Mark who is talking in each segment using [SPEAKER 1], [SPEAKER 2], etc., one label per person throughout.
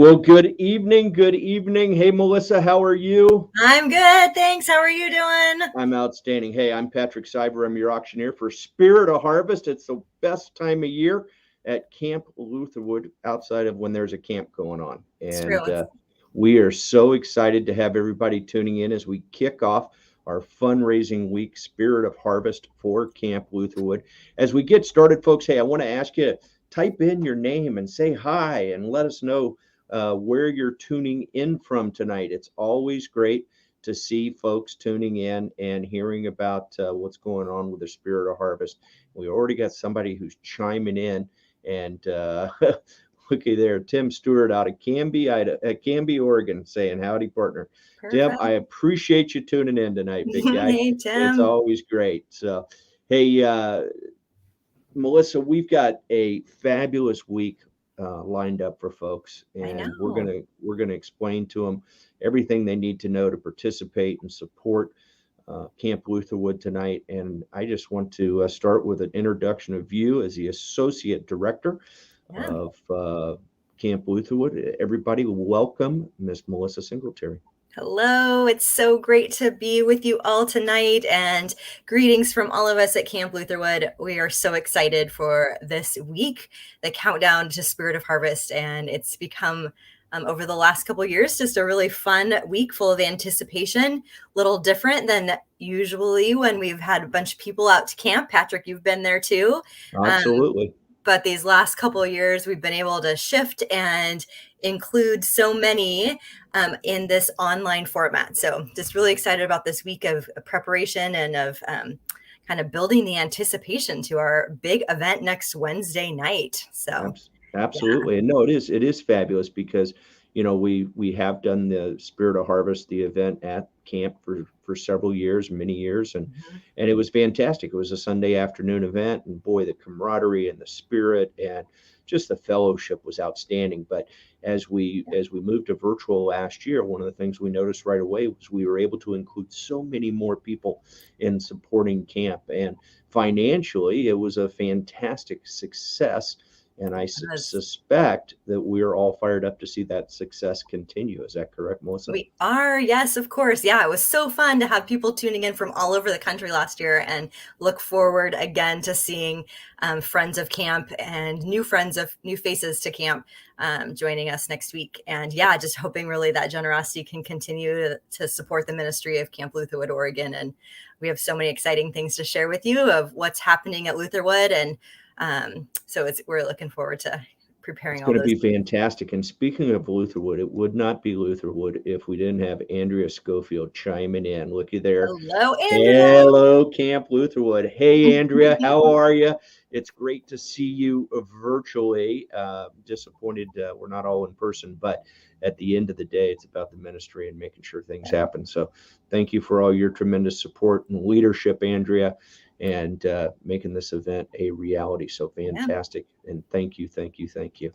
[SPEAKER 1] Well, good evening. Good evening. Hey, Melissa, how are you?
[SPEAKER 2] I'm good, thanks. How are you doing?
[SPEAKER 1] I'm outstanding. Hey, I'm Patrick Siver. I'm your auctioneer for Spirit of Harvest. It's the best time of year at Camp Lutherwood outside of when there's a camp going on.
[SPEAKER 2] It's
[SPEAKER 1] And
[SPEAKER 2] true.
[SPEAKER 1] we are so excited to have everybody tuning in as we kick off our fundraising week, Spirit of Harvest for Camp Lutherwood. As we get started, folks, hey, I want to ask you to type in your name and say hi and let us know where you're tuning in from tonight. It's always great to see folks tuning in and hearing about what's going on with the Spirit of Harvest. We already got somebody who's chiming in, and looky there, Tim Stewart out of Canby, Oregon, saying howdy, partner. Tim,
[SPEAKER 2] Perfect.
[SPEAKER 1] I appreciate you tuning in tonight, big guy.
[SPEAKER 2] Hey,
[SPEAKER 1] It's
[SPEAKER 2] Tim.
[SPEAKER 1] always great. So, hey, Melissa, we've got a fabulous week lined up for folks,
[SPEAKER 2] I
[SPEAKER 1] and we're
[SPEAKER 2] know.
[SPEAKER 1] gonna explain to them everything they need to know to participate and support Camp Lutherwood tonight. And I just want to start with an introduction of you as the associate director
[SPEAKER 2] Yeah.
[SPEAKER 1] of Camp Lutherwood. Everybody, welcome Miss Melissa Singletary.
[SPEAKER 2] Hello. It's so great to be with you all tonight, and greetings from all of us at Camp Lutherwood. We are so excited for this week, the countdown to Spirit of Harvest, and it's become over the last couple of years just a really fun week full of anticipation, a little different than usually when we've had a bunch of people out to camp. Patrick, you've been there too. Um,
[SPEAKER 1] Absolutely.
[SPEAKER 2] but these last couple of years, we've been able to shift and include so many in this online format. So just really excited about this week of preparation and of kind of building the anticipation to our big event next Wednesday night. So yeah.
[SPEAKER 1] Absolutely. And no, it is fabulous because we have done the Spirit of Harvest, the event at camp for several years, many years, and
[SPEAKER 2] Mhm.
[SPEAKER 1] and it was fantastic. It was a Sunday afternoon event, and boy, the camaraderie and the spirit and just the fellowship was outstanding. But as we moved to virtual last year, one of the things we noticed right away was we were able to include so many more people in supporting camp, and financially, it was a fantastic success. And I
[SPEAKER 2] Yes.
[SPEAKER 1] suspect that we're all fired up to see that success continue. Is that correct, Melissa?
[SPEAKER 2] We are, yes, of course. Yeah, it was so fun to have people tuning in from all over the country last year, and look forward again to seeing friends of camp and new faces to camp joining us next week. And yeah, just hoping really that generosity can continue to support the ministry of Camp Lutherwood, Oregon. And we have so many exciting things to share with you of what's happening at Lutherwood. And so we're looking forward to
[SPEAKER 1] It's
[SPEAKER 2] preparing all
[SPEAKER 1] going to
[SPEAKER 2] those.
[SPEAKER 1] be fantastic. And speaking of Lutherwood, it would not be Lutherwood if we didn't have Andrea Schofield chiming in. Looky there.
[SPEAKER 2] Hello, Andrea.
[SPEAKER 1] Hello, Camp Lutherwood. Hey, Andrea, how are you? It's great to see you virtually. Disappointed we're not all in person, but at the end of the day, it's about the ministry and making sure things happen. So thank you for all your tremendous support and leadership, Andrea, and making this event a reality. So
[SPEAKER 2] Yeah.
[SPEAKER 1] fantastic. And thank you, thank you, thank you.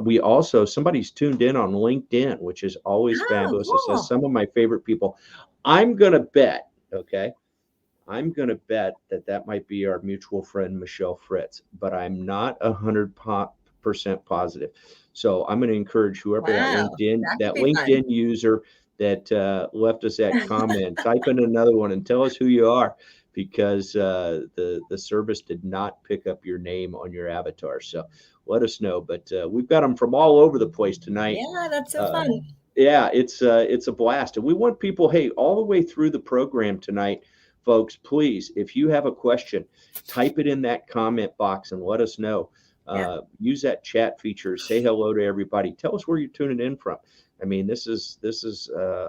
[SPEAKER 1] We also, somebody's tuned in on LinkedIn, which is always
[SPEAKER 2] Oh,
[SPEAKER 1] fabulous. It says
[SPEAKER 2] cool.
[SPEAKER 1] some of my favorite people. I'm going to bet, okay, I'm going to bet that might be our mutual friend, Michelle Fritz, but I'm not 100% positive. So I'm going to encourage whoever
[SPEAKER 2] Wow, that could
[SPEAKER 1] that
[SPEAKER 2] be fun.
[SPEAKER 1] LinkedIn user that left us that comment, type in another one and tell us who you are, because the service did not pick up your name on your avatar. So let us know. But we've got them from all over the place tonight.
[SPEAKER 2] Yeah, that's so
[SPEAKER 1] Uh,
[SPEAKER 2] fun.
[SPEAKER 1] yeah, it's a blast, and we want people, hey, all the way through the program tonight, folks. Please, if you have a question, type it in that comment box and let us know.
[SPEAKER 2] Yeah.
[SPEAKER 1] Use that chat feature. Say hello to everybody. Tell us where you're tuning in from. I mean, this is.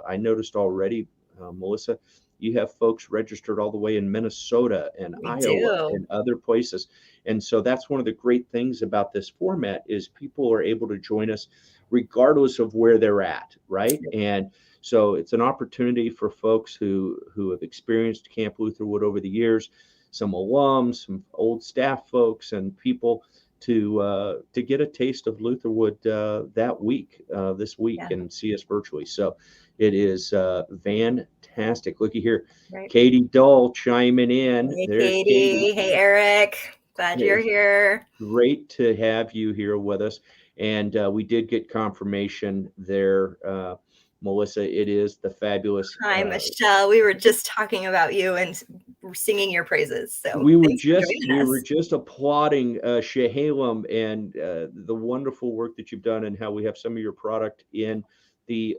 [SPEAKER 1] I noticed already, Melissa, you have folks registered all the way in Minnesota and
[SPEAKER 2] We
[SPEAKER 1] Iowa
[SPEAKER 2] do.
[SPEAKER 1] and other places, and so that's one of the great things about this format is people are able to join us regardless of where they're at, right? And so it's an opportunity for folks who have experienced Camp Lutherwood over the years, some alums, some old staff folks, and people to get a taste of Lutherwood this week,
[SPEAKER 2] Yeah,
[SPEAKER 1] and see us virtually. So it is fantastic. Looky here,
[SPEAKER 2] right.
[SPEAKER 1] Katie Dull chiming in.
[SPEAKER 2] Hey,
[SPEAKER 1] There's Katie.
[SPEAKER 2] Katie. Hey, Eric. Glad you're
[SPEAKER 1] It's
[SPEAKER 2] here.
[SPEAKER 1] great to have you here with us. And we did get confirmation there, Melissa. It is the fabulous.
[SPEAKER 2] Hi, Michelle. We were just talking about you and singing your praises. So
[SPEAKER 1] we were
[SPEAKER 2] thanks for joining
[SPEAKER 1] we
[SPEAKER 2] us.
[SPEAKER 1] were just applauding Shehalem and the wonderful work that you've done, and how we have some of your product in the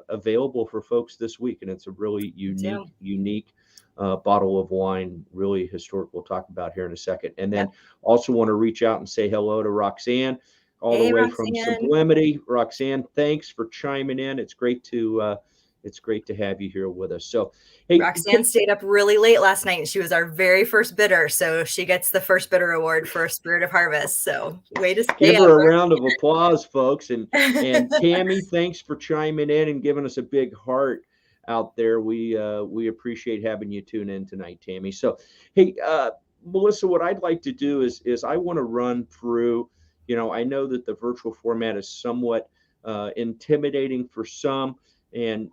[SPEAKER 1] available for folks this week. And it's a really unique bottle of wine, really historic. We'll talk about here in a second. And then also want to reach out and say hello to Roxanne, all the way from Sublimity. Roxanne, thanks for chiming in. It's great to have you here with us. So, hey,
[SPEAKER 2] Roxanne stayed up really late last night, and she was our very first bidder. So she gets the first bidder award for Spirit of Harvest. So way to stay
[SPEAKER 1] give
[SPEAKER 2] up,
[SPEAKER 1] her a round of applause, folks. And Tammy, thanks for chiming in and giving us a big heart out there. We appreciate having you tune in tonight, Tammy. So, hey, Melissa, what I'd like to do is I want to run through. I know that the virtual format is somewhat intimidating for some, and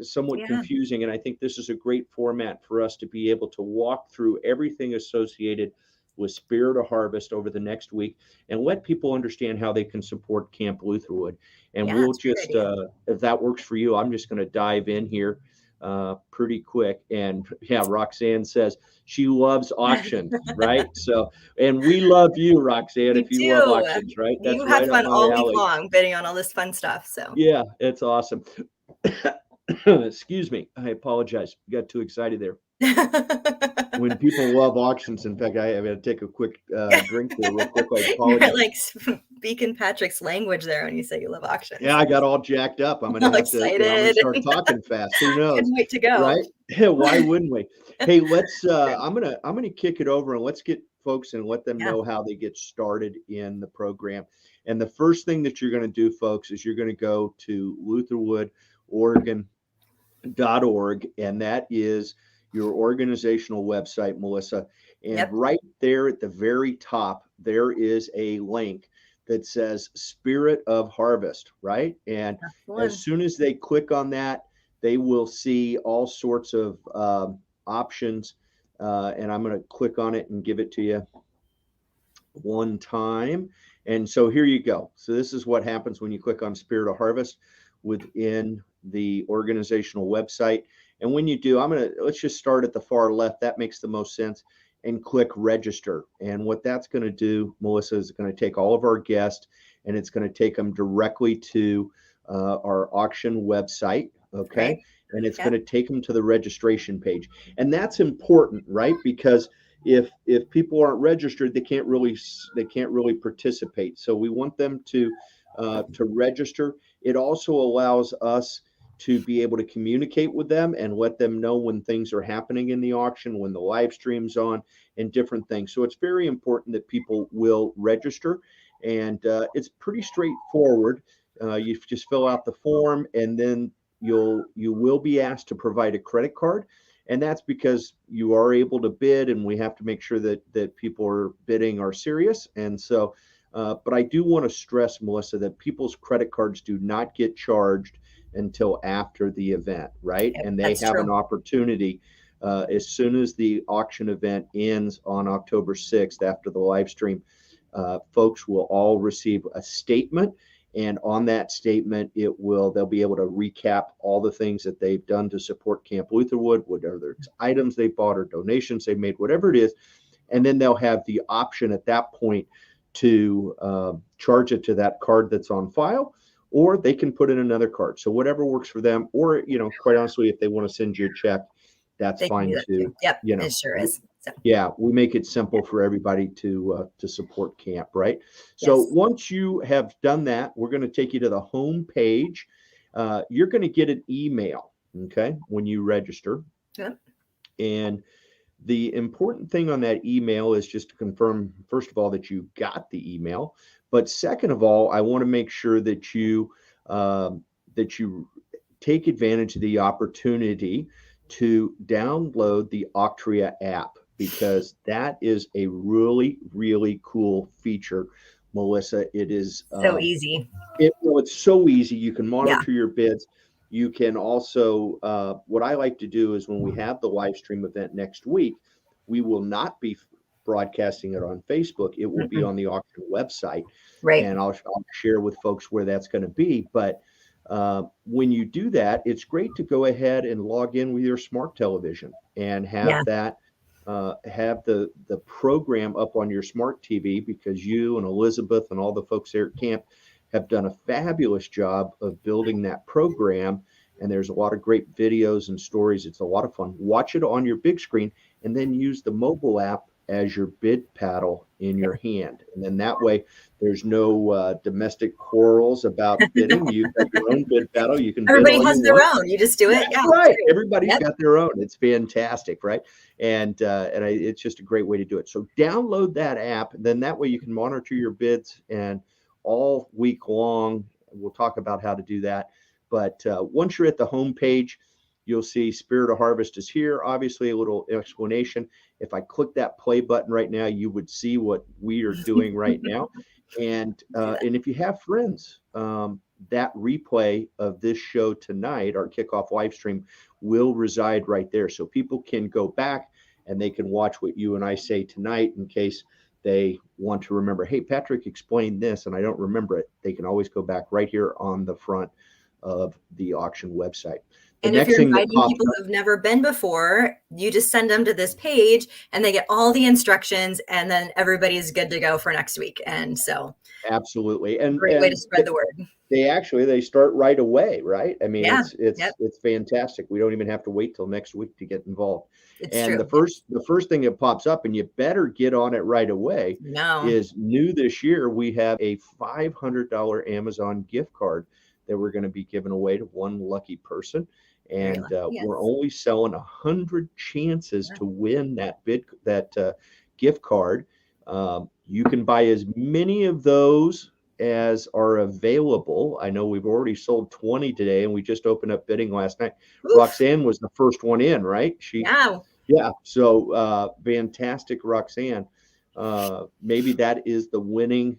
[SPEAKER 1] somewhat confusing. And I think this is a great format for us to be able to walk through everything associated with Spirit of Harvest over the next week, and let people understand how they can support Camp Lutherwood. And we'll just, if that works for you, I'm just going to dive in here pretty quick. And Roxanne says she loves auctions, right? So, and we love you, Roxanne, if you love auctions, right?
[SPEAKER 2] That's right. Have fun all week long bidding on all this fun stuff. So
[SPEAKER 1] yeah, it's awesome. Excuse me. I apologize. Got too excited there. When people love auctions, in fact, I have to take a quick drink here real quick. I apologize.
[SPEAKER 2] You're like speaking Patrick's language there when you say you love auctions.
[SPEAKER 1] Yeah, I got all jacked up. I'm gonna have to. I'm gonna start talking fast. Who knows?
[SPEAKER 2] Couldn't wait to go.
[SPEAKER 1] Right? Why wouldn't we? Hey, let's. I'm gonna kick it over and let's get folks and let them know how they get started in the program. And the first thing that you're going to do, folks, is you're going to go to LutherwoodOregon.org, and that is your organizational website, Melissa. And right there at the very top, there is a link that says Spirit of Harvest, right? And as soon as they click on that, they will see all sorts of options. And I'm going to click on it and give it to you one time. And so here you go. So this is what happens when you click on Spirit of Harvest within the organizational website. And when you do, let's just start at the far left. That makes the most sense. And click register. And what that's going to do, Melissa, is going to take all of our guests and it's going to take them directly to our auction website. Okay. And it's going to take them to the registration page. And that's important, right? Because if people aren't registered, they can't really participate. So we want them to register. It also allows us to be able to communicate with them and let them know when things are happening in the auction, when the live stream's on, and different things. So it's very important that people will register, and it's pretty straightforward. You just fill out the form, and then you will be asked to provide a credit card. And that's because you are able to bid, and we have to make sure that people are bidding are serious. And so, but I do want to stress, Melissa, that people's credit cards do not get charged until after the event, right? And they have an opportunity as soon as the auction event ends on October 6th after the live stream. Folks will all receive a statement. And on that statement, they'll be able to recap all the things that they've done to support Camp Lutherwood, whatever it's items they bought or donations they made, whatever it is. And then they'll have the option at that point to charge it to that card that's on file, or they can put in another card. So whatever works for them, or, quite honestly, if they want to send you a check, that's fine too.
[SPEAKER 2] Yep, it sure is. So.
[SPEAKER 1] Yeah, we make it simple for everybody to support camp, right? So once you have done that, we're going to take you to the home page. You're going to get an email, okay, when you register. Yep. And the important thing on that email is just to confirm, first of all, that you got the email. But second of all, I want to make sure that you take advantage of the opportunity to download the Auctria app, because that is a really, really cool feature, Melissa. It is
[SPEAKER 2] so easy.
[SPEAKER 1] It's so easy. You can monitor your bids. You can also, what I like to do is when we have the live stream event next week, we will not be broadcasting it on Facebook. It will be
[SPEAKER 2] Mm-mm.
[SPEAKER 1] on the auction website,
[SPEAKER 2] Right.
[SPEAKER 1] and I'll share with folks where that's going to be. But when you do that, it's great to go ahead and log in with your smart television and have
[SPEAKER 2] Yeah.
[SPEAKER 1] that have the program up on your smart TV, because you and Elizabeth and all the folks there at camp have done a fabulous job of building that program. And there's a lot of great videos and stories. It's a lot of fun. Watch it on your big screen and then use the mobile app as your bid paddle in your hand. And then that way there's no domestic quarrels about bidding. You've got your own bid paddle. You can bid
[SPEAKER 2] Everybody
[SPEAKER 1] all you
[SPEAKER 2] has their
[SPEAKER 1] want.
[SPEAKER 2] own. You just do it.
[SPEAKER 1] That's
[SPEAKER 2] Yeah.
[SPEAKER 1] right. Everybody's
[SPEAKER 2] Yep.
[SPEAKER 1] got their own. It's fantastic, right? And it's just a great way to do it. So download that app. Then that way you can monitor your bids, and all week long we'll talk about how to do that. But once you're at the home page, you'll see Spirit of Harvest is here. Obviously, a little explanation. If I click that play button right now, you would see what we are doing right now. And if you have friends, that replay of this show tonight, our kickoff live stream, will reside right there. So people can go back and they can watch what you and I say tonight in case they want to remember, hey, Patrick explained this and I don't remember it. They can always go back right here on the front of the auction website.
[SPEAKER 2] And if you're inviting people who've never been before, you just send them to this page and they get all the instructions, and then everybody's good to go for next week. And so
[SPEAKER 1] absolutely. And
[SPEAKER 2] great way to spread the word.
[SPEAKER 1] They start right away, right? I mean,
[SPEAKER 2] Yeah.
[SPEAKER 1] it's fantastic. We don't even have to wait till next week to get involved.
[SPEAKER 2] It's true.
[SPEAKER 1] The first thing that pops up, and you better get on it right away, is new this year. We have a $500 Amazon gift card that we're going to be giving away to one lucky person. And we're only selling 100 chances to win that gift card. You can buy as many of those as are available. I know we've already sold 20 today, and we just opened up bidding last night. Oof. Roxanne was the first one in, right? Yeah. So fantastic, Roxanne. Maybe that is the winning.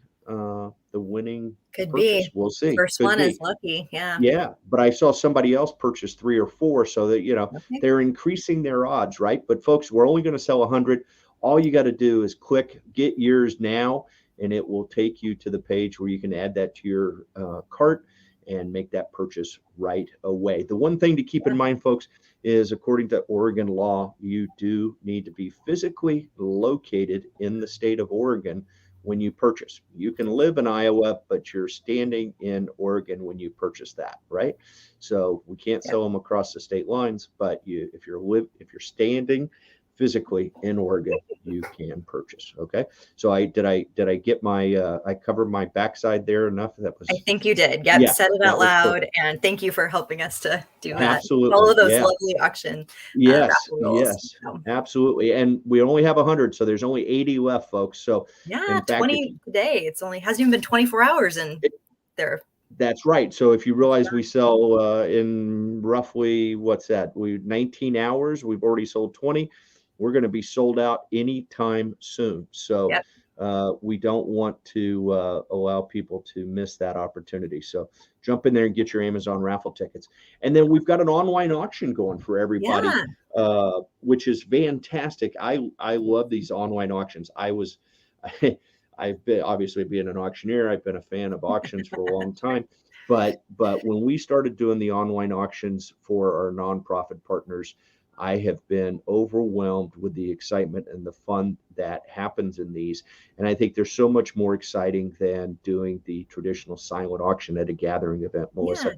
[SPEAKER 2] Could
[SPEAKER 1] purchase.
[SPEAKER 2] be.
[SPEAKER 1] We'll see.
[SPEAKER 2] First one is lucky.
[SPEAKER 1] Yeah, but I saw somebody else purchase 3 or 4, so that they're increasing their odds, right? But folks, we're only going to sell 100. All you got to do is click get yours now, and it will take you to the page where you can add that to your cart and make that purchase right away. The one thing to keep in mind, folks, is according to Oregon law, you do need to be physically located in the state of Oregon when you purchase. You can live in Iowa, but you're standing in Oregon when you purchase that, right? So we can't sell them across the state lines, but if you're standing physically in Oregon, you can purchase. Okay. So did I get my I covered my backside there enough?
[SPEAKER 2] I think you did. Yep. Yeah, said it out loud. And thank you for helping us to do that.
[SPEAKER 1] Absolutely.
[SPEAKER 2] All of those lovely auction raffle rules.
[SPEAKER 1] Absolutely. And we only have 100, so there's only 80 left, folks. So
[SPEAKER 2] 20 today. It's only hasn't even been 24 hours in there.
[SPEAKER 1] That's right. So if you realize we sell in roughly 19 hours, we've already sold 20. We're going to be sold out anytime soon. So we don't want to allow people to miss that opportunity. So jump in there and get your Amazon raffle tickets. And then we've got an online auction going for everybody, which is fantastic. I love these online auctions. I've been, obviously being an auctioneer, I've been a fan of auctions for a long time. But when we started doing the online auctions for our nonprofit partners, I have been overwhelmed with the excitement and the fun that happens in these. And I think they're so much more exciting than doing the traditional silent auction at a gathering event, Melissa,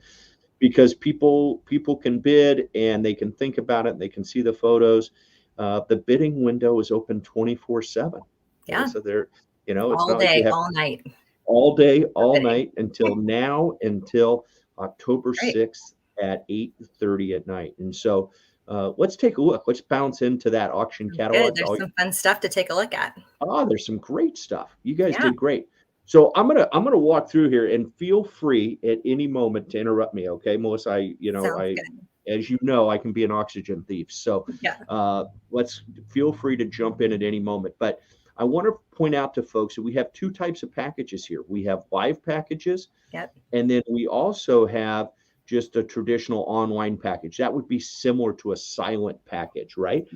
[SPEAKER 1] because people can bid and they can think about it. And they can see the photos. The bidding window is open 24/7.
[SPEAKER 2] Yeah.
[SPEAKER 1] So they're, it's
[SPEAKER 2] all
[SPEAKER 1] not
[SPEAKER 2] day,
[SPEAKER 1] like you have
[SPEAKER 2] all night.
[SPEAKER 1] All day, all night until October 6th at 8:30 at night. And so let's take a look. Let's bounce into that auction catalog.
[SPEAKER 2] There's some fun stuff to take a look at.
[SPEAKER 1] There's some great stuff. You guys did great. So I'm gonna walk through here, and feel free at any moment to interrupt me. Okay, Melissa. As you know, I can be an oxygen thief. So let's feel free to jump in at any moment. But I want to point out to folks that we have 2 types of packages here. We have live packages, and then we also have just a traditional online package. That would be similar to a silent package, right?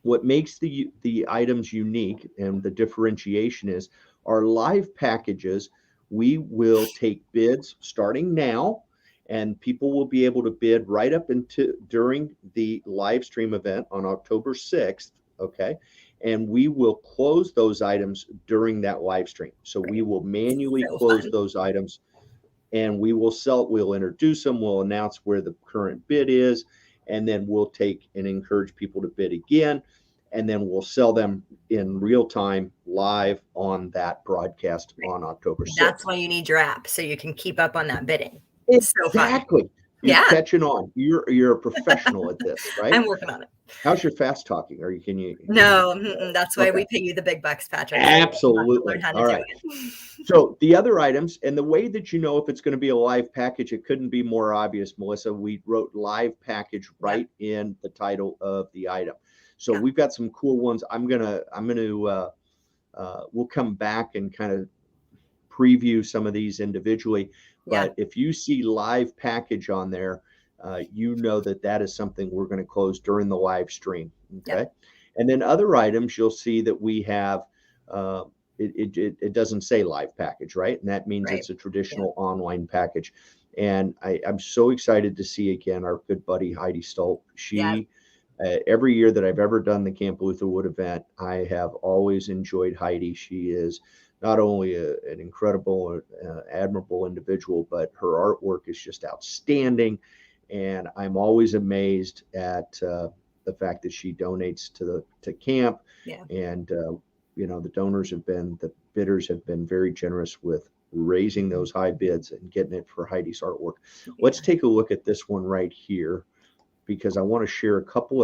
[SPEAKER 1] What makes the items unique and the differentiation is our live packages. We will take bids starting now, and people will be able to bid right up into during the live stream event on October 6th. Okay. And we will close those items during that live stream. So we will manually close those items, and we'll introduce them, we'll announce where the current bid is, and then we'll take and encourage people to bid again, and then we'll sell them in real time live on that broadcast on October 6th.
[SPEAKER 2] That's why you need your app, so you can keep up on that bidding.
[SPEAKER 1] Exactly.
[SPEAKER 2] So
[SPEAKER 1] you're catching on. You're a professional at this, right?
[SPEAKER 2] I'm working on it.
[SPEAKER 1] How's your fast talking? Can you?
[SPEAKER 2] No, that's why we pay you the big bucks, Patrick.
[SPEAKER 1] Absolutely. All right. So the other items, and the way that you know if it's going to be a live package, it couldn't be more obvious, Melissa. We wrote live package right in the title of the item. So we've got some cool ones. We'll come back and kind of preview some of these individually. But if you see live package on there, you know that is something we're going to close during the live stream. Okay. And then other items, you'll see that we have, it doesn't say live package, right? And that means it's a traditional online package. And I'm so excited to see again our good buddy Heidi Stolp. She, every year that I've ever done the Camp Lutherwood event, I have always enjoyed Heidi. She is not only an incredible, admirable individual, but her artwork is just outstanding. And I'm always amazed at the fact that she donates to camp. And the bidders have been very generous with raising those high bids and getting it for Heidi's artwork. Let's take a look at this one right here, because I want to share a couple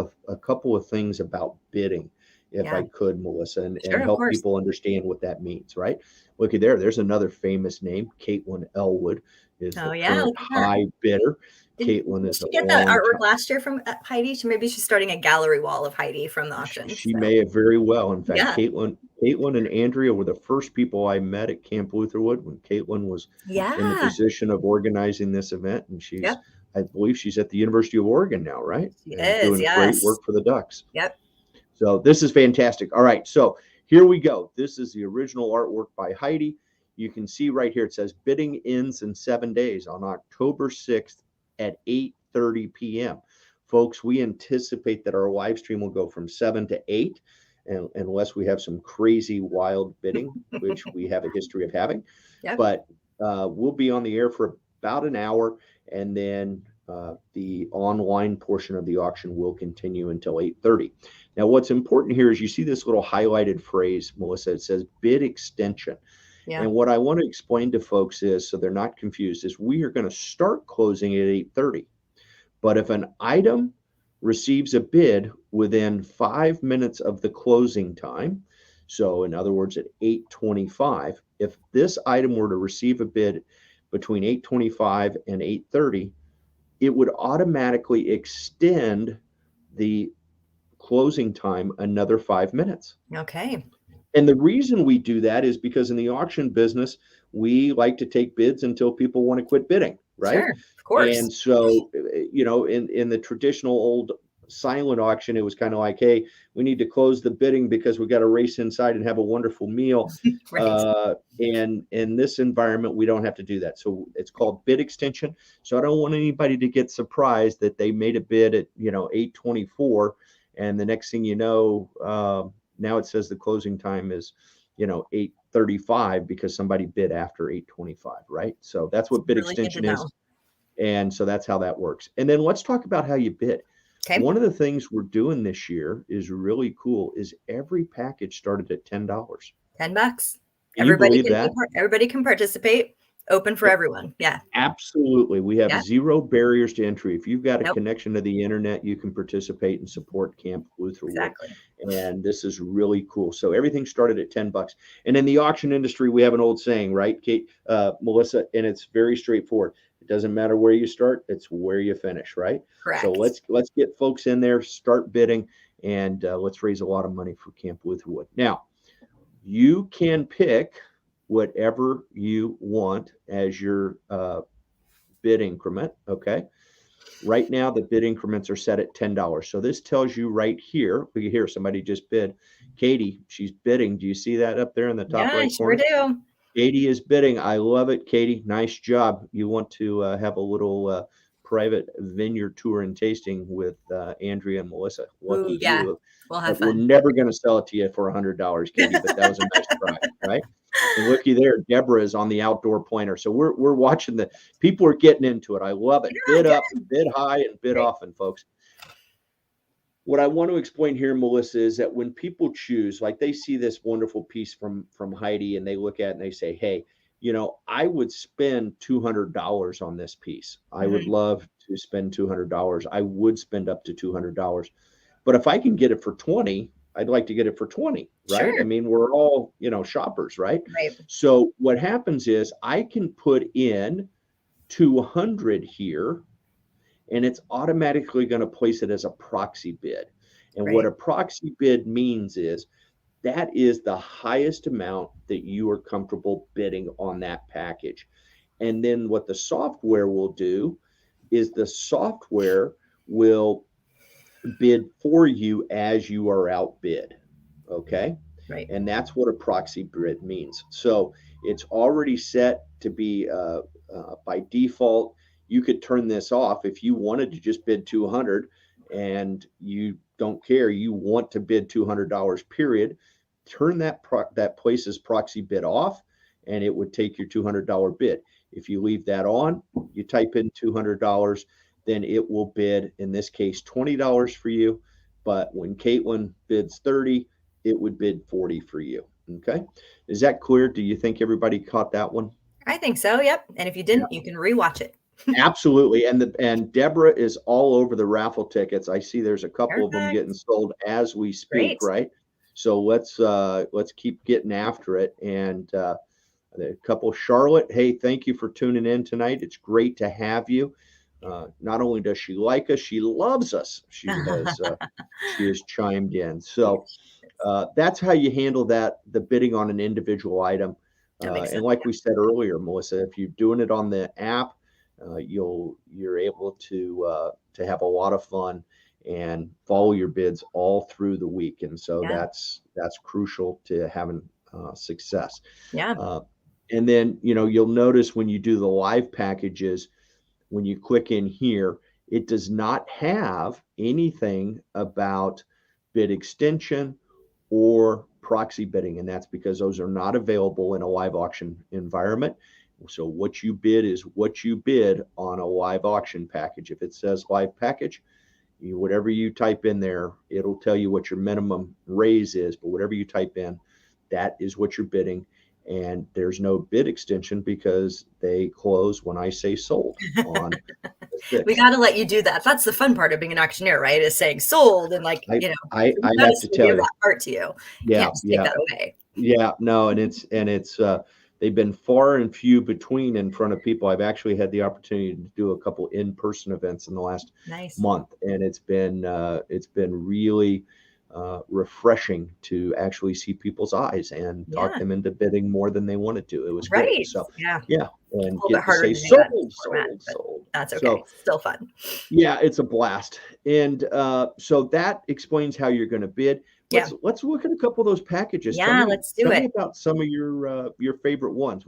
[SPEAKER 1] of things about bidding, if I could, Melissa, and help people understand what that means, right? Looky there. There's another famous name. Caitlin Elwood is the current high bidder. Caitlin is. Did she
[SPEAKER 2] get that artwork last year from Heidi? Maybe she's starting a gallery wall of Heidi from the auction.
[SPEAKER 1] She may have very well. In fact, Caitlin and Andrea were the first people I met at Camp Lutherwood when Caitlin was in the position of organizing this event, and she's. I believe she's at the University of Oregon now, right?
[SPEAKER 2] She is,
[SPEAKER 1] doing great work for the Ducks.
[SPEAKER 2] Yep.
[SPEAKER 1] So this is fantastic. All right, so here we go. This is the original artwork by Heidi. You can see right here, it says bidding ends in 7 days on October 6th at 8:30 p.m. Folks, we anticipate that our live stream will go from 7 to 8, and unless we have some crazy wild bidding, which we have a history of having. But we'll be on the air for about an hour, and then the online portion of the auction will continue until 8:30. Now, what's important here is you see this little highlighted phrase, Melissa. It says bid extension. And what I want to explain to folks is, so they're not confused, is we are going to start closing at 8:30. But if an item receives a bid within 5 minutes of the closing time, so in other words, at 8:25, if this item were to receive a bid between 8:25 and 8:30, it would automatically extend the closing time another 5 minutes.
[SPEAKER 2] Okay.
[SPEAKER 1] And the reason we do that is because in the auction business, we like to take bids until people want to quit bidding, right?
[SPEAKER 2] Sure, of course.
[SPEAKER 1] And so, in the traditional old silent auction, it was kind of like, hey, we need to close the bidding because we got to race inside and have a wonderful meal. And in this environment, we don't have to do that. So it's called bid extension. So I don't want anybody to get surprised that they made a bid at 8:24, and the next thing you know, now it says the closing time is 8:35 because somebody bid after 8:25, right? So that's what bid extension is. And so that's how that works. And then let's talk about how you bid.
[SPEAKER 2] Okay.
[SPEAKER 1] One of the things we're doing this year is really cool, is every package started at $10.
[SPEAKER 2] $10.
[SPEAKER 1] Everybody
[SPEAKER 2] can participate. Open for everyone. Yeah.
[SPEAKER 1] Absolutely. We have zero barriers to entry. If you've got a connection to the internet, you can participate and support Camp Lutherwood.
[SPEAKER 2] Exactly.
[SPEAKER 1] And this is really cool. So everything started at $10. And in the auction industry, we have an old saying, right, Kate, Melissa, and it's very straightforward. It doesn't matter where you start, it's where you finish, right?
[SPEAKER 2] Correct.
[SPEAKER 1] So let's get folks in there, start bidding, and let's raise a lot of money for Camp Lutherwood. Now, you can pick whatever you want as your bid increment, okay? Right now, the bid increments are set at $10. So this tells you right here, we hear somebody just bid. Katie, she's bidding. Do you see that up there in the top
[SPEAKER 2] Yeah, I
[SPEAKER 1] right
[SPEAKER 2] sure
[SPEAKER 1] corner?
[SPEAKER 2] do.
[SPEAKER 1] Katie is bidding. I love it, Katie. Nice job. You want to have a little private vineyard tour and tasting with Andrea and Melissa. Lucky
[SPEAKER 2] Ooh, yeah,
[SPEAKER 1] you.
[SPEAKER 2] we'll have
[SPEAKER 1] But we're
[SPEAKER 2] fun.
[SPEAKER 1] never going to sell it to you for $100, Katie. But that was a nice try, right? And looky there, Deborah is on the outdoor pointer. So we're watching the people are getting into it. I love it.
[SPEAKER 2] Yeah,
[SPEAKER 1] Bid up,
[SPEAKER 2] good.
[SPEAKER 1] bid high, and bid
[SPEAKER 2] Great.
[SPEAKER 1] often, folks. What I want to explain here, Melissa, is that when people choose, like they see this wonderful piece from Heidi, and they look at it and they say, "Hey, I would spend $200 on this piece. I would
[SPEAKER 2] Mhm.
[SPEAKER 1] love to spend $200. I would spend up to $200, but if I can get it for 20, I'd like to get it for 20." Right? I
[SPEAKER 2] Sure.
[SPEAKER 1] mean, we're all shoppers, right?
[SPEAKER 2] Right.
[SPEAKER 1] So what happens is I can put in 200 here, and it's automatically going to place it as a proxy bid. And what
[SPEAKER 2] Right.
[SPEAKER 1] a proxy bid means is that is the highest amount that you are comfortable bidding on that package. And then what the software will do is the software will bid for you as you are outbid. Okay.
[SPEAKER 2] Right.
[SPEAKER 1] And that's what a proxy bid means. So it's already set to be by default. You could turn this off if you wanted to just bid 200 and you don't care. You want to bid $200, period. Turn that place's proxy bid off, and it would take your $200 bid. If you leave that on, you type in $200, then it will bid, in this case, $20 for you. But when Caitlin bids 30, it would bid 40 for you. Okay. Is that clear? Do you think everybody caught that one?
[SPEAKER 2] I think so. Yep. And if you
[SPEAKER 1] Yeah.
[SPEAKER 2] didn't, you can rewatch it.
[SPEAKER 1] Absolutely. And Deborah is all over the raffle tickets. I see there's a couple of them getting
[SPEAKER 2] Perfect.
[SPEAKER 1] sold as we speak,
[SPEAKER 2] Great.
[SPEAKER 1] right? So let's keep getting after it. And a couple, Charlotte, hey, thank you for tuning in tonight. It's great to have you. Not only does she like us, she loves us. She has chimed in. So that's how you handle the bidding on an individual item.
[SPEAKER 2] That makes
[SPEAKER 1] And
[SPEAKER 2] sense.
[SPEAKER 1] like we said earlier, Melissa, if you're doing it on the app, you're able to have a lot of fun and follow your bids all through the week. And so
[SPEAKER 2] Yeah.
[SPEAKER 1] that's crucial to having success.
[SPEAKER 2] Yeah.
[SPEAKER 1] Uh, and then you'll notice when you do the live packages, when you click in here, it does not have anything about bid extension or proxy bidding, and that's because those are not available in a live auction environment. So what you bid is what you bid on a live auction package. If it says live package, whatever you type in there, it'll tell you what your minimum raise is, but whatever you type in, that is what you're bidding. And there's no bid extension because they close when I say sold on the
[SPEAKER 2] We
[SPEAKER 1] 6th.
[SPEAKER 2] got to let you do that. That's the fun part of being an auctioneer, right? Is saying sold and
[SPEAKER 1] I
[SPEAKER 2] we got to
[SPEAKER 1] have to
[SPEAKER 2] still give
[SPEAKER 1] tell you,
[SPEAKER 2] that part to you. You
[SPEAKER 1] yeah,
[SPEAKER 2] can't just take
[SPEAKER 1] yeah,
[SPEAKER 2] that away.
[SPEAKER 1] yeah, no, and it's they've been far and few between in front of people. I've actually had the opportunity to do a couple in-person events in the last
[SPEAKER 2] Nice.
[SPEAKER 1] month, and it's been really refreshing to actually see people's eyes and talk
[SPEAKER 2] Yeah.
[SPEAKER 1] them into bidding more than they wanted to. It was great.
[SPEAKER 2] Right.
[SPEAKER 1] So
[SPEAKER 2] Yeah.
[SPEAKER 1] yeah,
[SPEAKER 2] It's a
[SPEAKER 1] and
[SPEAKER 2] little bit
[SPEAKER 1] get to
[SPEAKER 2] harder
[SPEAKER 1] say
[SPEAKER 2] to do that in
[SPEAKER 1] sold,
[SPEAKER 2] this format,
[SPEAKER 1] sold,
[SPEAKER 2] but
[SPEAKER 1] sold.
[SPEAKER 2] that's okay.
[SPEAKER 1] So
[SPEAKER 2] Still fun.
[SPEAKER 1] yeah, it's a blast. And so that explains how you're going to bid.
[SPEAKER 2] Yeah.
[SPEAKER 1] Let's look at a couple of those packages. Tell
[SPEAKER 2] Yeah.
[SPEAKER 1] me
[SPEAKER 2] Let's do
[SPEAKER 1] tell me
[SPEAKER 2] it.
[SPEAKER 1] about some of your favorite ones.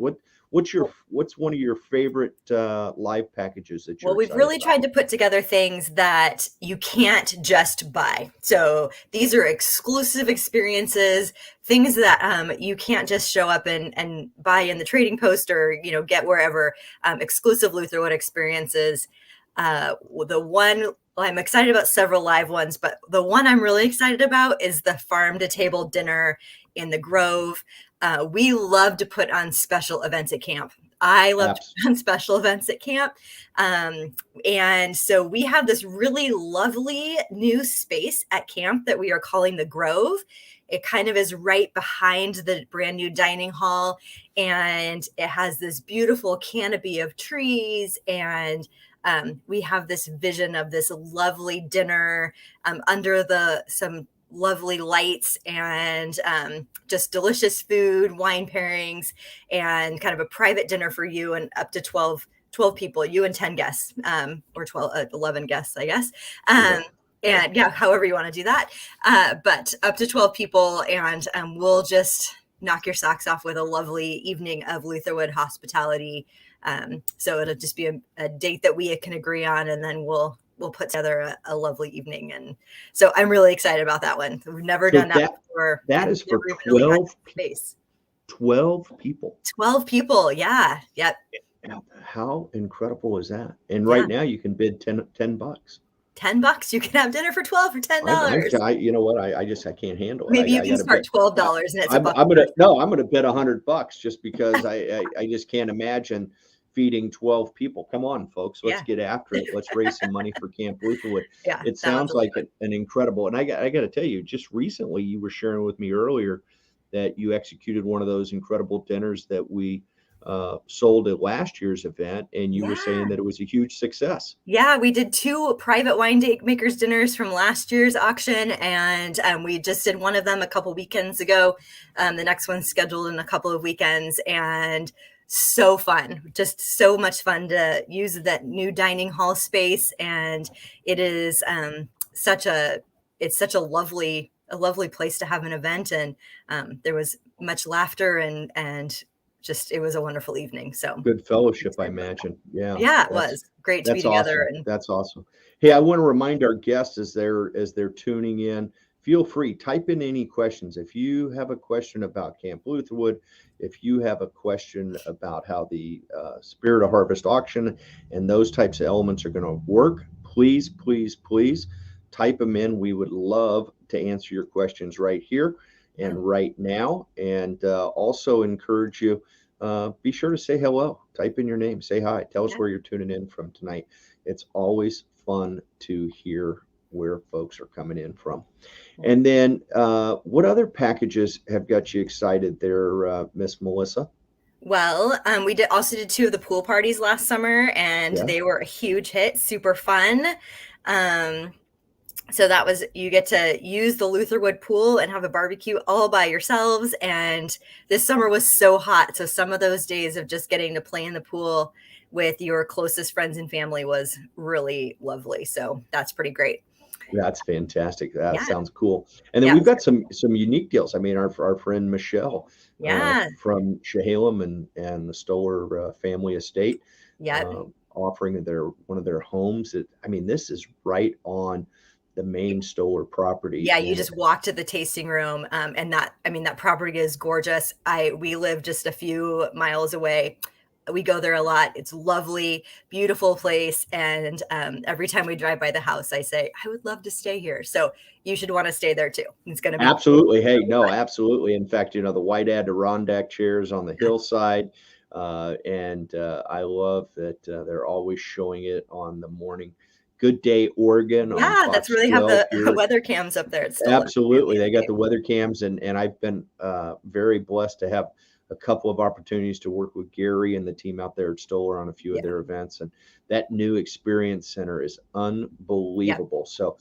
[SPEAKER 1] What's one of your favorite live packages that you're
[SPEAKER 2] Well, we've
[SPEAKER 1] excited
[SPEAKER 2] really
[SPEAKER 1] about?
[SPEAKER 2] tried to put together things that you can't just buy. So these are exclusive experiences, things that you can't just show up and buy in the trading post or get wherever. Exclusive Lutherwood experiences. The one well, I'm excited about several live ones, but the one I'm really excited about is the farm to table dinner in the Grove. We love to put on special events at camp. I love to
[SPEAKER 1] Apps.
[SPEAKER 2] put on special events at camp. And so we have this really lovely new space at camp that we are calling the Grove. It kind of is right behind the brand new dining hall, and it has this beautiful canopy of trees. And we have this vision of this lovely dinner under some lovely lights and just delicious food, wine pairings, and kind of a private dinner for you and up to 12 12 people, you and 10 guests, or 12, 11 guests, I guess.
[SPEAKER 1] Yeah.
[SPEAKER 2] And yeah, however you want to do that. But up to 12 people, and we'll just knock your socks off with a lovely evening of Lutherwood hospitality. So it'll just be a date that we can agree on, and then we'll put together a lovely evening. And so I'm really excited about that one. We've never done that before.
[SPEAKER 1] That is for
[SPEAKER 2] really
[SPEAKER 1] 12
[SPEAKER 2] space.
[SPEAKER 1] 12 people.
[SPEAKER 2] 12 people. Yeah. Yep.
[SPEAKER 1] How incredible is that? And right now you can bid $10.
[SPEAKER 2] $10. You can have dinner for 12 for $10.
[SPEAKER 1] You know what? I can't handle it.
[SPEAKER 2] Maybe you can start $12 and it's
[SPEAKER 1] I'm gonna bet $100 just because I just can't imagine feeding 12 people. Come on, folks, let's get after it. Let's raise some money for Camp Lutherwood.
[SPEAKER 2] Yeah,
[SPEAKER 1] it sounds like an incredible. And I got to tell you, just recently you were sharing with me earlier that you executed one of those incredible dinners that we sold at last year's event, and you were saying that it was a huge success.
[SPEAKER 2] Yeah, we did 2 private winemakers dinners from last year's auction, and we just did one of them a couple weekends ago. The next one's scheduled in a couple of weekends, and so fun, just so much fun to use that new dining hall space. And it is such a lovely place to have an event, and there was much laughter and just, it was a wonderful evening. So
[SPEAKER 1] good fellowship, I imagine.
[SPEAKER 2] Yeah, it was great to be together.
[SPEAKER 1] Awesome. That's awesome. Hey, I want to remind our guests as they're tuning in, feel free, type in any questions. If you have a question about Camp Lutherwood, if you have a question about how the Spirit of Harvest auction and those types of elements are going to work, please type them in. We would love to answer your questions right here and right now. And also encourage you, be sure to say hello, type in your name, say hi, tell us where you're tuning in from tonight. It's always fun to hear where folks are coming in from. And then what other packages have got you excited there, Miss Melissa?
[SPEAKER 2] Well, we also did 2 of the pool parties last summer, and they were a huge hit, super fun. So that was, you get to use the Lutherwood pool and have a barbecue all by yourselves. And this summer was so hot. So some of those days of just getting to play in the pool with your closest friends and family was really lovely. So that's pretty great.
[SPEAKER 1] That's fantastic. That sounds cool. And then we've got some unique deals. I mean, our friend Michelle from Chehalem and the Stoller family estate, offering one of their homes. This is right on the main Stoller property.
[SPEAKER 2] Yeah, you just walk to the tasting room, and that property is gorgeous. We live just a few miles away. We go there a lot. It's lovely, beautiful place. And every time we drive by the house, I say, I would love to stay here. So you should want to stay there too. It's going to be
[SPEAKER 1] absolutely. Hey, no, absolutely. In fact, the white Adirondack chairs on the hillside. And I love that they're always showing it on the morning. Good Day, Oregon.
[SPEAKER 2] Yeah, that's really have the weather cams up there. It's still
[SPEAKER 1] absolutely. They got the weather cams, and I've been very blessed to have a couple of opportunities to work with Gary and the team out there at Stoller on a few of their events. And that new experience center is unbelievable. So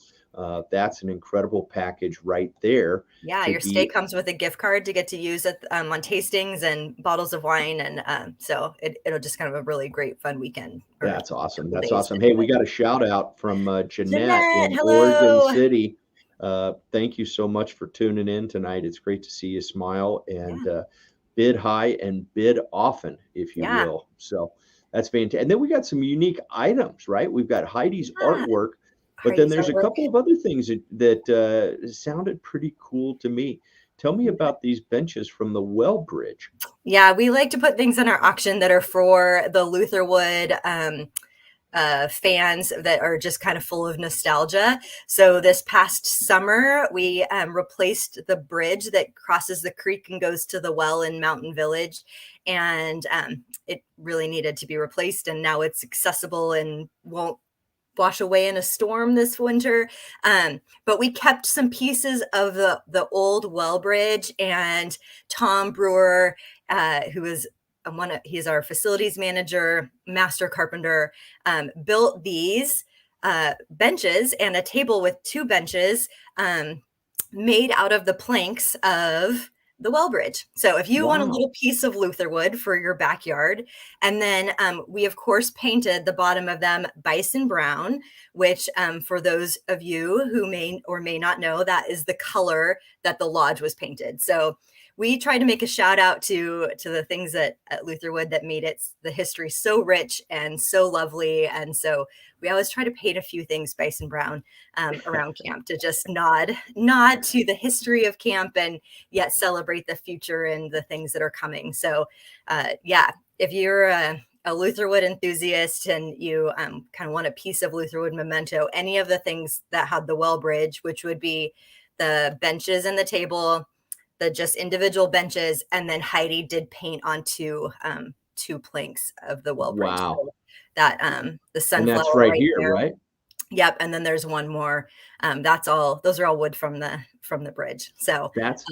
[SPEAKER 1] that's an incredible package right there.
[SPEAKER 2] Yeah, your stay comes with a gift card to get to use it on tastings and bottles of wine. And so it'll just kind of a really great, fun weekend.
[SPEAKER 1] That's awesome. That's awesome. Hey, we got a shout out from Jeanette in Oregon City. Thank you so much for tuning in tonight. It's great to see you smile and bid high and bid often, if you will. So that's fantastic. And then we got some unique items, right? We've got Heidi's artwork, but then there's a couple of other things that sounded pretty cool to me. Tell me about these benches from the Well Bridge.
[SPEAKER 2] Yeah, we like to put things in our auction that are for the Lutherwood fans that are just kind of full of nostalgia. So this past summer, we replaced the bridge that crosses the creek and goes to the well in Mountain Village. And it really needed to be replaced. And now it's accessible and won't wash away in a storm this winter. But we kept some pieces of the old well bridge, and Tom Brewer, who is he's our facilities manager, master carpenter, built these benches and a table with 2 benches made out of the planks of the well bridge. So if you want a
[SPEAKER 1] Wow.
[SPEAKER 2] little piece of Lutherwood for your backyard, and then we of course painted the bottom of them bison brown, which for those of you who may or may not know, that is the color that the lodge was painted. So we try to make a shout out to the things at Lutherwood that made the history so rich and so lovely. And so we always try to paint a few things bison brown around camp to just nod to the history of camp and yet celebrate the future and the things that are coming. So yeah, if you're a Lutherwood enthusiast and you kind of want a piece of Lutherwood memento, any of the things that had the well bridge, which would be the benches and the table, the just individual benches, and then Heidi did paint on two planks of the well bridge.
[SPEAKER 1] Wow.
[SPEAKER 2] So that the
[SPEAKER 1] And
[SPEAKER 2] sunflower
[SPEAKER 1] that's right
[SPEAKER 2] right
[SPEAKER 1] here,
[SPEAKER 2] there.
[SPEAKER 1] right?
[SPEAKER 2] Yep, and then there's one more. That's all. Those are all wood from the bridge. So
[SPEAKER 1] That's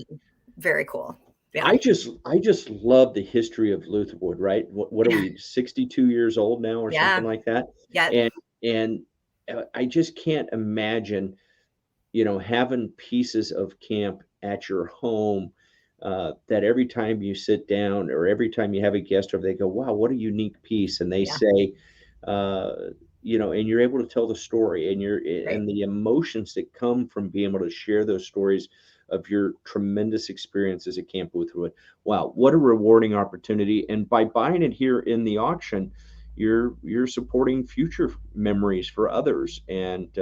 [SPEAKER 2] very cool. Yeah.
[SPEAKER 1] I just love the history of Lutherwood, right? What are we, 62 years old now or something like that?
[SPEAKER 2] Yeah.
[SPEAKER 1] And I just can't imagine, having pieces of camp at your home that every time you sit down or every time you have a guest over, they go, wow, what a unique piece. And they say, and you're able to tell the story and the emotions that come from being able to share those stories of your tremendous experiences at Camp Lutherwood. Wow, what a rewarding opportunity. And by buying it here in the auction, you're supporting future memories for others and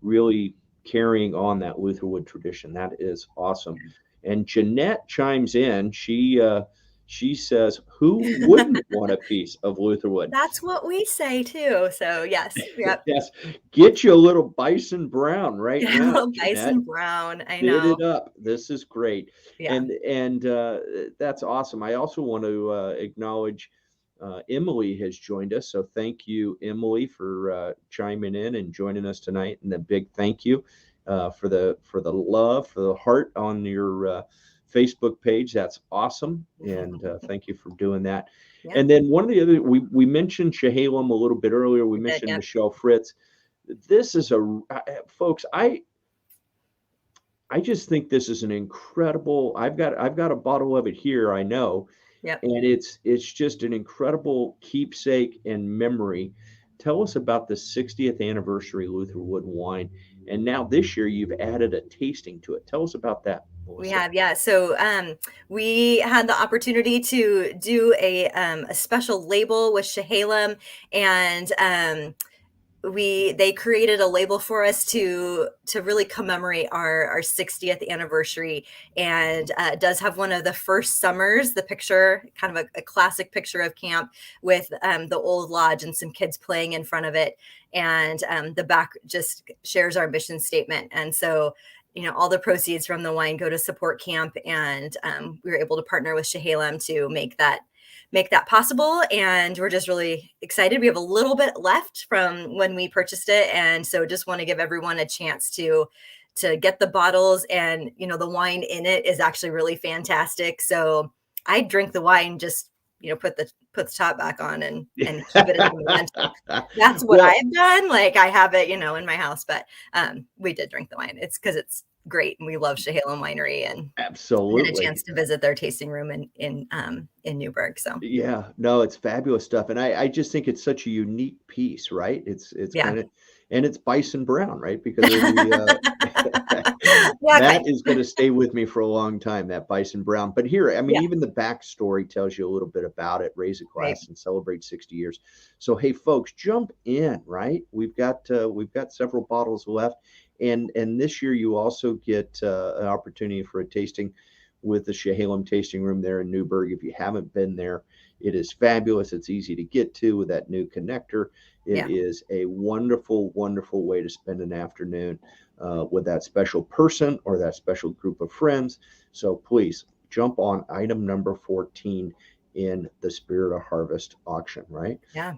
[SPEAKER 1] really carrying on that Lutherwood tradition. That is awesome. And Jeanette chimes in. She says, who wouldn't want a piece of Lutherwood?
[SPEAKER 2] That's what we say too. So yes. Yep.
[SPEAKER 1] Yes. Get you a little bison brown right now.
[SPEAKER 2] A little bison brown. I
[SPEAKER 1] Bid
[SPEAKER 2] know.
[SPEAKER 1] it up. This is great.
[SPEAKER 2] Yeah.
[SPEAKER 1] And that's awesome. I also want to acknowledge Emily has joined us. So thank you, Emily, for chiming in and joining us tonight. And a big thank you for the love, for the heart on your Facebook page. That's awesome. And thank you for doing that. Yeah. And then one of the other, we mentioned Chehalem a little bit earlier. We mentioned Michelle Fritz. This is folks, I just think this is an incredible, I've got a bottle of it here, I know.
[SPEAKER 2] Yep.
[SPEAKER 1] And it's just an incredible keepsake and memory. Tell us about the 60th anniversary Lutherwood wine. And now this year you've added a tasting to it. Tell us about that, Melissa.
[SPEAKER 2] We have, yeah. So we had the opportunity to do a special label with Chehalem, and they created a label for us to really commemorate our 60th anniversary, and it does have one of the first summers, the picture, kind of a classic picture of camp with the old lodge and some kids playing in front of it, and the back just shares our mission statement. And so all the proceeds from the wine go to support camp, and we were able to partner with Chehalem to make that possible. And we're just really excited. We have a little bit left from when we purchased it. And so just want to give everyone a chance to get the bottles, and, the wine in it is actually really fantastic. So I drink the wine, just, put the top back on and keep it as a memento. That's what I've done. Like I have it, in my house, but we did drink the wine. It's because it's great, and we love Chehalem Winery, and
[SPEAKER 1] absolutely
[SPEAKER 2] had a chance to visit their tasting room in Newburgh. So
[SPEAKER 1] yeah, no, it's fabulous stuff, and I just think it's such a unique piece, right? It's kind of, and it's bison brown, right? Because of that is going to stay with me for a long time, that bison brown. But here, I mean, even the backstory tells you a little bit about it. Raise a glass and celebrate 60 years. So hey, folks, jump in, right? We've got several bottles left. And this year you also get an opportunity for a tasting with the Chehalem Tasting Room there in Newburgh. If you haven't been there, it is fabulous. It's easy to get to with that new connector. It is a wonderful, wonderful way to spend an afternoon with that special person or that special group of friends. So please jump on item number 14 in the Spirit of Harvest auction, right?
[SPEAKER 2] Yeah.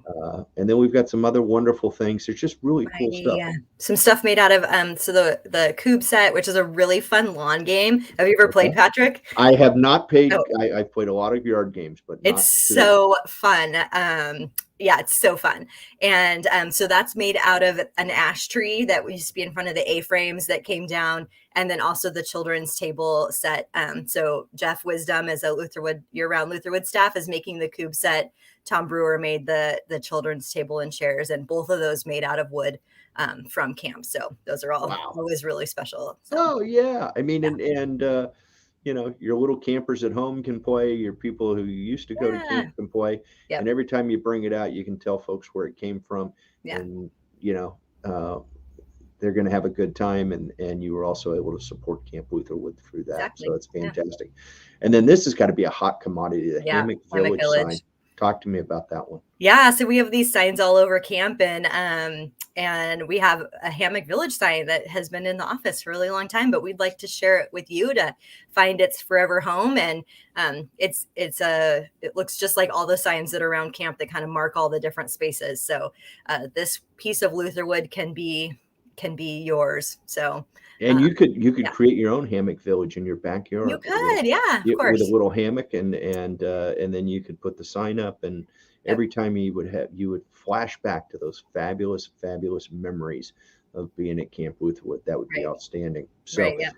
[SPEAKER 1] And then we've got some other wonderful things. There's just really cool stuff.
[SPEAKER 2] Yeah. Some stuff made out of so the Cube set, which is a really fun lawn game. Have you ever played, Patrick?
[SPEAKER 1] I have not played. I've played a lot of yard games, but
[SPEAKER 2] it's so fun. Yeah, it's so fun. And so that's made out of an ash tree that used to be in front of the A-frames that came down, and then also the children's table set. So Jeff Wisdom, as a Lutherwood year-round Lutherwood staff, is making the cube set. Tom Brewer made the children's table and chairs, and both of those made out of wood from camp. So those are all
[SPEAKER 1] Wow.
[SPEAKER 2] always really special. So,
[SPEAKER 1] Oh yeah. I mean,
[SPEAKER 2] yeah.
[SPEAKER 1] and your little campers at home can play, your people who used to go to
[SPEAKER 2] Yeah.
[SPEAKER 1] camp can play.
[SPEAKER 2] Yep.
[SPEAKER 1] And every time you bring it out, you can tell folks where it came from.
[SPEAKER 2] Yeah.
[SPEAKER 1] And, they're going to have a good time. And you were also able to support Camp Lutherwood through that.
[SPEAKER 2] Exactly.
[SPEAKER 1] So it's
[SPEAKER 2] Yeah.
[SPEAKER 1] fantastic. And then this has got to be a hot commodity, the
[SPEAKER 2] Yeah.
[SPEAKER 1] Hammock
[SPEAKER 2] Hammock
[SPEAKER 1] Village sign.
[SPEAKER 2] Village.
[SPEAKER 1] Talk to me about that one.
[SPEAKER 2] Yeah, so we have these signs all over camp, and we have a Hammock Village sign that has been in the office for a really long time, but we'd like to share it with you to find its forever home. And it looks just like all the signs that are around camp that kind of mark all the different spaces. So this piece of Lutherwood can be yours. So
[SPEAKER 1] And you could
[SPEAKER 2] yeah.
[SPEAKER 1] create your own hammock village in your backyard.
[SPEAKER 2] You could, yeah, of
[SPEAKER 1] With
[SPEAKER 2] course.
[SPEAKER 1] a little hammock, and then you could put the sign up, and every time you would flash back to those fabulous memories of being at Camp Lutherwood. That would be
[SPEAKER 2] Right.
[SPEAKER 1] outstanding. So
[SPEAKER 2] Right, yeah.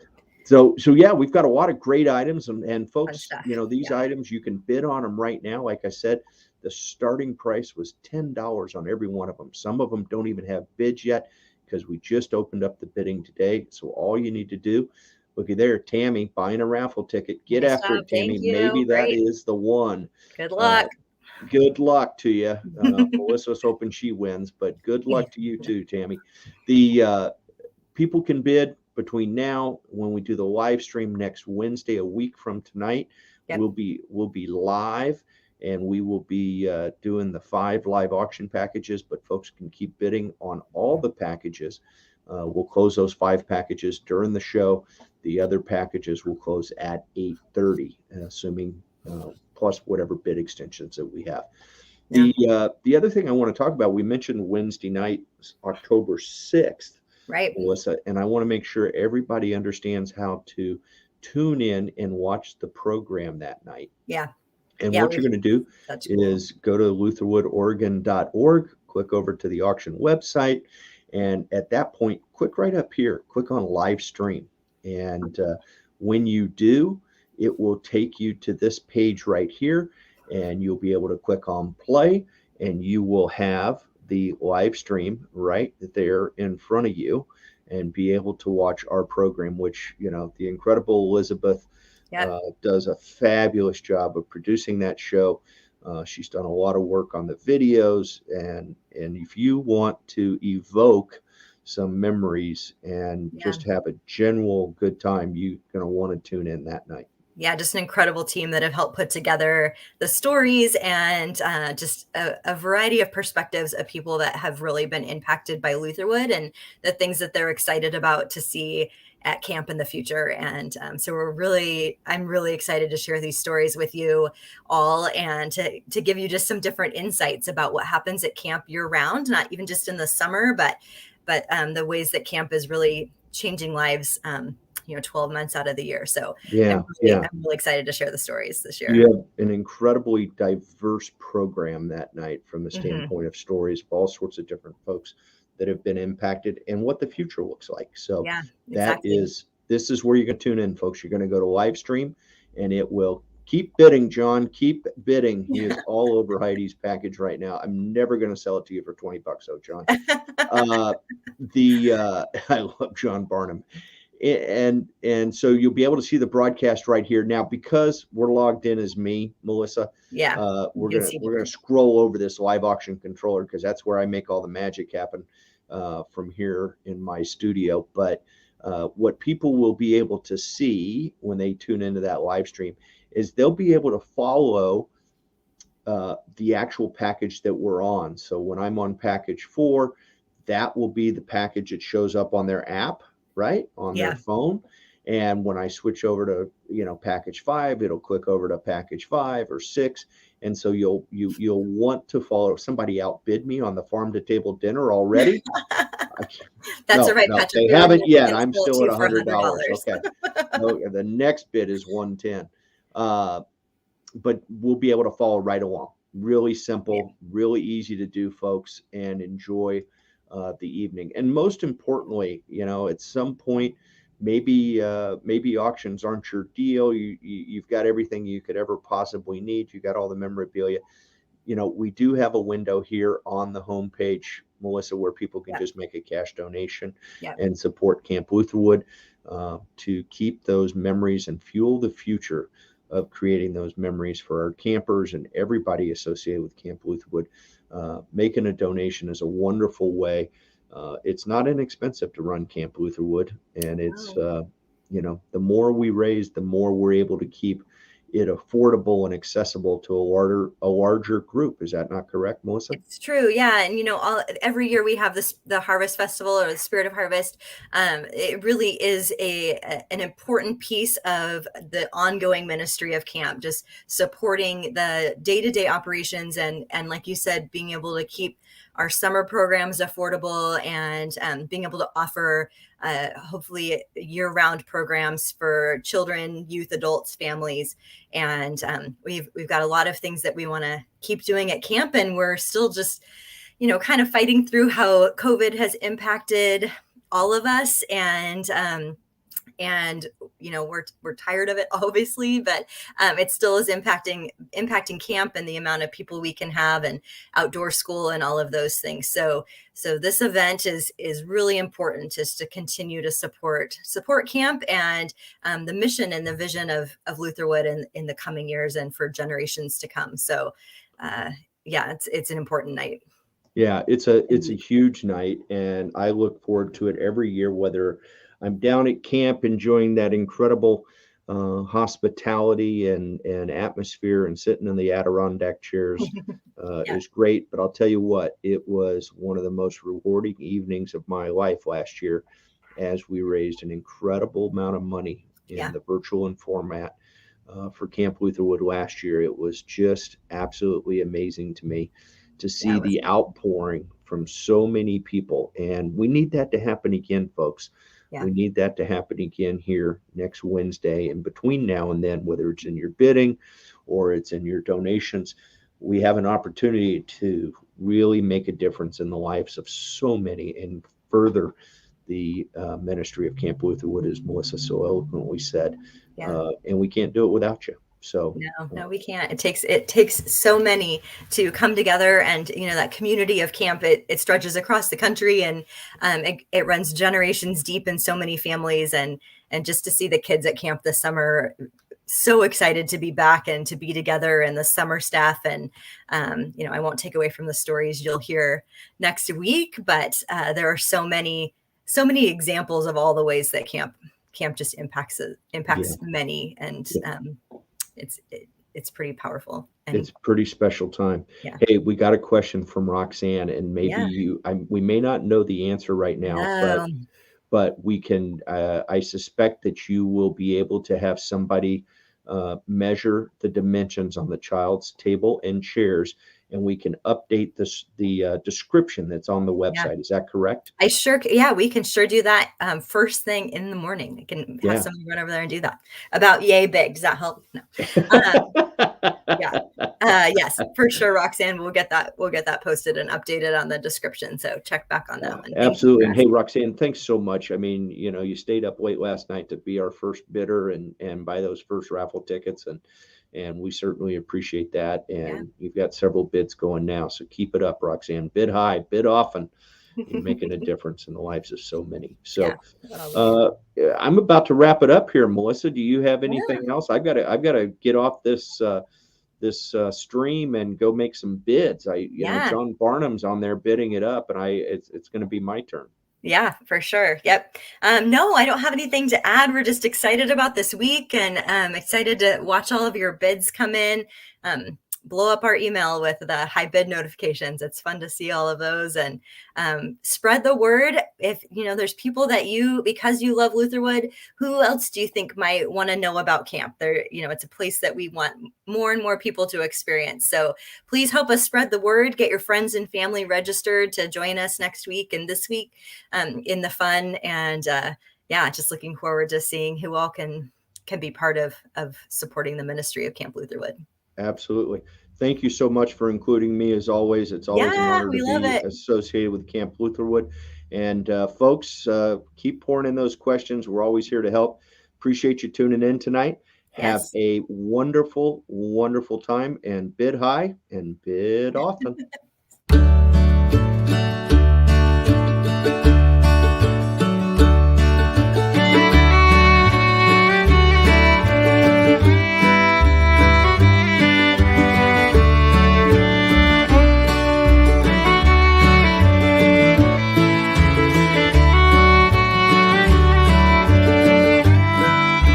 [SPEAKER 1] so yeah, we've got a lot of great items, and folks,
[SPEAKER 2] stuff.
[SPEAKER 1] these items, you can bid on them right now. Like I said, the starting price was $10 on every one of them. Some of them don't even have bids yet, because we just opened up the bidding today. So all you need to do, looky there, Tammy buying a raffle ticket. Get
[SPEAKER 2] Nice
[SPEAKER 1] after
[SPEAKER 2] job.
[SPEAKER 1] it, Tammy.
[SPEAKER 2] Thank you.
[SPEAKER 1] Maybe that
[SPEAKER 2] Great.
[SPEAKER 1] is the one.
[SPEAKER 2] Good luck.
[SPEAKER 1] Good luck to you. Melissa's hoping she wins, but good luck to you too, Tammy. The people can bid between now, when we do the live stream next Wednesday, a week from tonight.
[SPEAKER 2] Yep.
[SPEAKER 1] We'll be live, and we will be doing the 5 live auction packages, but folks can keep bidding on all the packages. We'll close those 5 packages during the show. The other packages will close at 8:30, assuming plus whatever bid extensions that we have. Yeah. The other thing I want to talk about, we mentioned Wednesday night, October 6th,
[SPEAKER 2] right,
[SPEAKER 1] Melissa, and I want to make sure everybody understands how to tune in and watch the program that night.
[SPEAKER 2] Yeah.
[SPEAKER 1] And what you're going to do is go to lutherwoodoregon.org, click over to the auction website, and at that point, click right up here, click on live stream. And when you do, it will take you to this page right here, and you'll be able to click on play, and you will have the live stream right there in front of you, and be able to watch our program, which, the incredible Elizabeth does a fabulous job of producing that show. She's done a lot of work on the videos, and if you want to evoke some memories and just have a general good time, you're going to want to tune in that night.
[SPEAKER 2] Yeah, just an incredible team that have helped put together the stories, and just a variety of perspectives of people that have really been impacted by Lutherwood and the things that they're excited about to see at camp in the future. And so I'm really excited to share these stories with you all, and to give you just some different insights about what happens at camp year round, not even just in the summer, but the ways that camp is really changing lives 12 months out of the year. So I'm really excited to share the stories this year.
[SPEAKER 1] You have an incredibly diverse program that night, from the standpoint of stories of all sorts of different folks that have been impacted and what the future looks like. So this is where you're going to tune in, folks. You're going to go to live stream, and it will keep bidding, John. Keep bidding. He is all over Heidi's package right now. I'm never going to sell it to you for $20, though, John. I love John Barnum. And so you'll be able to see the broadcast right here now, because we're logged in as me, Melissa.
[SPEAKER 2] Yeah,
[SPEAKER 1] we're gonna scroll over this live auction controller, because that's where I make all the magic happen from here in my studio. But what people will be able to see when they tune into that live stream is they'll be able to follow the actual package that we're on. So when I'm on package 4, that will be the package that shows up on their app, right, on their phone. And when I switch over to package 5, it'll click over to package 5 or 6. And so you'll want to follow. Somebody outbid me on the farm to table dinner already.
[SPEAKER 2] That's all right, Patrick.
[SPEAKER 1] They haven't yet. I'm still at $100. Okay. The next bid is $110. But we'll be able to follow right along. Really
[SPEAKER 2] Yeah.
[SPEAKER 1] simple, really easy to do, folks, and enjoy the evening. And most importantly, at some point, maybe auctions aren't your deal. You've got everything you could ever possibly need. You got all the memorabilia. We do have a window here on the homepage, Melissa, where people can
[SPEAKER 2] Yeah.
[SPEAKER 1] just make a cash donation
[SPEAKER 2] Yeah.
[SPEAKER 1] and support Camp Lutherwood to keep those memories and fuel the future of creating those memories for our campers and everybody associated with Camp Lutherwood. Making a donation is a wonderful way. It's not inexpensive to run Camp Lutherwood, and it's
[SPEAKER 2] Wow.
[SPEAKER 1] the more we raise, the more we're able to keep it affordable and accessible to a larger group. Is that not correct, Melissa?
[SPEAKER 2] It's true, yeah, and every year we have the Harvest Festival or the Spirit of Harvest. It really is an important piece of the ongoing ministry of camp, just supporting the day-to-day operations and like you said, being able to keep our summer programs affordable and being able to offer hopefully year-round programs for children, youth, adults, families. And we've got a lot of things that we want to keep doing at camp, and we're still just kind of fighting through how COVID has impacted all of us. And we're tired of it, obviously, but it still is impacting camp and the amount of people we can have and outdoor school and all of those things. So this event is really important, just to continue to support camp and the mission and the vision of Lutherwood in the coming years and for generations to come. So yeah, it's an important night.
[SPEAKER 1] Yeah, it's a huge night, and I look forward to it every year, whether I'm down at camp enjoying that incredible hospitality and atmosphere and sitting in the Adirondack chairs
[SPEAKER 2] Yeah.
[SPEAKER 1] is great. But I'll tell you what, it was one of the most rewarding evenings of my life last year as we raised an incredible amount of money in
[SPEAKER 2] Yeah.
[SPEAKER 1] the virtual and format for Camp Lutherwood last year. It was just absolutely amazing to me to
[SPEAKER 2] Yeah,
[SPEAKER 1] see
[SPEAKER 2] it was.
[SPEAKER 1] the outpouring from so many people. And we need that to happen again, folks.
[SPEAKER 2] Yeah.
[SPEAKER 1] We need that to happen again here next Wednesday. And between now and then, whether it's in your bidding or it's in your donations, we have an opportunity to really make a difference in the lives of so many and further the ministry of Camp Lutherwood, as Melissa so eloquently said.
[SPEAKER 2] Yeah.
[SPEAKER 1] And we can't do it without you. So,
[SPEAKER 2] No, we can't. It takes so many to come together, and that community of camp. It stretches across the country, and it runs generations deep in so many families. And just to see the kids at camp this summer, so excited to be back and to be together, and the summer staff. And I won't take away from the stories you'll hear next week, but there are so many examples of all the ways that camp just impacts
[SPEAKER 1] yeah.
[SPEAKER 2] many, and
[SPEAKER 1] Yeah.
[SPEAKER 2] It's pretty powerful.
[SPEAKER 1] It's
[SPEAKER 2] And
[SPEAKER 1] a pretty special time.
[SPEAKER 2] yeah.
[SPEAKER 1] Hey, we got a question from Roxanne, and maybe
[SPEAKER 2] Yeah.
[SPEAKER 1] we may not know the answer right now, but
[SPEAKER 2] No.
[SPEAKER 1] we can. I suspect that you will be able to have somebody measure the dimensions on the child's table and chairs, and we can update the description that's on the
[SPEAKER 2] Yeah.
[SPEAKER 1] website. Is that correct?
[SPEAKER 2] Yeah, we can sure do that first thing in the morning. I can have
[SPEAKER 1] Yeah.
[SPEAKER 2] somebody run over there and do that. About yay big. Does that help? No. Um, yeah. Yes, for sure, Roxanne. We'll get that posted and updated on the description. So check back on that one. Thank you
[SPEAKER 1] Absolutely.
[SPEAKER 2] for
[SPEAKER 1] And hey,
[SPEAKER 2] asking.
[SPEAKER 1] Roxanne, thanks so much. I mean, you stayed up late last night to be our first bidder and buy those first raffle tickets. And we certainly appreciate that.
[SPEAKER 2] Yeah.
[SPEAKER 1] And you've got several bids going now. So keep it up, Roxanne. Bid high, bid often. You're making a difference in the lives of so many.
[SPEAKER 2] Yeah.
[SPEAKER 1] So I'm about to wrap it up here, Melissa. Do you have
[SPEAKER 2] Yeah.
[SPEAKER 1] anything else? I've got to get off this stream and go make some bids.
[SPEAKER 2] Yeah.
[SPEAKER 1] John Barnum's on there bidding it up, and it's going to be my turn.
[SPEAKER 2] Yeah, for sure. Yep. No, I don't have anything to add. We're just excited about this week, and excited to watch all of your bids come in. Blow up our email with the high bid notifications. It's fun to see all of those, and spread the word. If there's people that because you love Lutherwood, who else do you think might want to know about camp? It's a place that we want more and more people to experience. So please help us spread the word. Get your friends and family registered to join us next week and this week in the fun. And yeah, just looking forward to seeing who all can be part of supporting the ministry of Camp Lutherwood.
[SPEAKER 1] Absolutely. thank you so much for including me as always. It's always an
[SPEAKER 2] Yeah,
[SPEAKER 1] honor to
[SPEAKER 2] we love
[SPEAKER 1] be
[SPEAKER 2] it.
[SPEAKER 1] associated with Camp Lutherwood. And folks, keep pouring in those questions. We're always here to help. Appreciate you tuning in tonight. Have
[SPEAKER 2] Yes.
[SPEAKER 1] a wonderful, wonderful time and bid high and bid often.